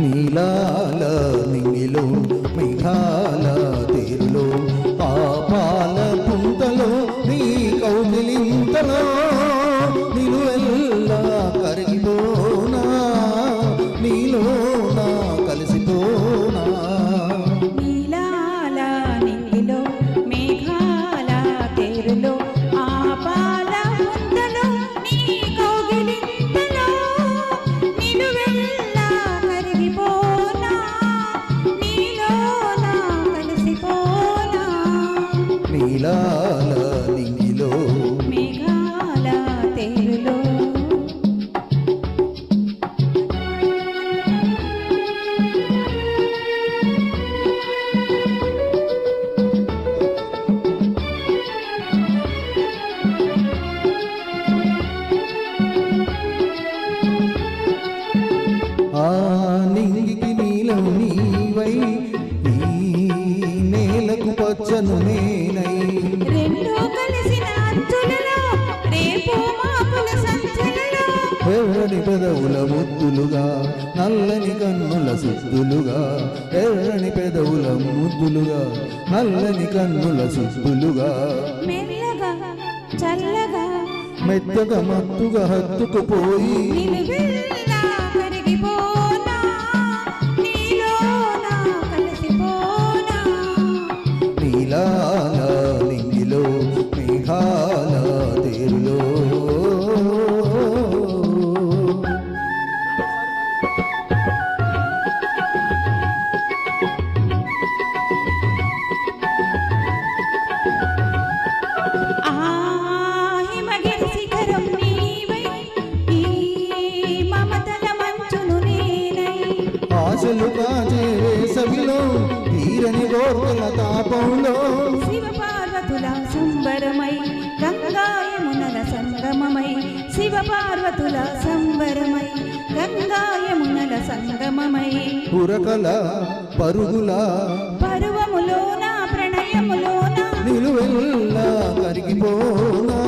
నీలాల నింగిలో మేఘాల తీరులో పాపాల పుంతలో నీ కౌగిలింతలో నిలువెల్లా కరిగిపోనా నీలో నా కలిసిపోనా నీలాల నింగిలో మేఘాల తేరులో ఆపాల పుంతలో నీ కౌగిలింతలో నిలువెల్లా కరిగిపోనా నీలో నా కలిసిపోనా నీలాల నింగిలో మేఘాల తేరులో ఆ నింగికి నీలం నీవై ఈ నేలకు పచ్చను నేనై రెండో కలిసిన అంచులలో రేపు మాపుల సంచులలో ఎర్రని పెదవుల ముద్దులుగా నల్లని కన్నుల సుద్దులుగా ఎర్రని పెదవుల ముద్దులుగా నల్లని కన్నుల సుద్దులుగా మెల్లగా చల్లగా మెత్తగా మత్తుగా హత్తుకుపోయి నిలువెల్లా కరిగిపోనా నీలో నా కలిసిపోనా నీలాల నింగిలో మేఘాల తేరులో ఆ హిమగిరి శిఖరం నీవై ఈ మమతల మంచును నేనై ఆశలు కాచే వేసవిలో తీరని గోర్కల తాపంలో శివ పార్వతుల సంబరమై గంగాయమునల సంగమమై శివ పార్వతుల సంబరమై గంగాయమునల సంగమమై పురకల పరుగుల పరువములోన ప్రణయములోన నిలువెల్లా కరిగిపోనా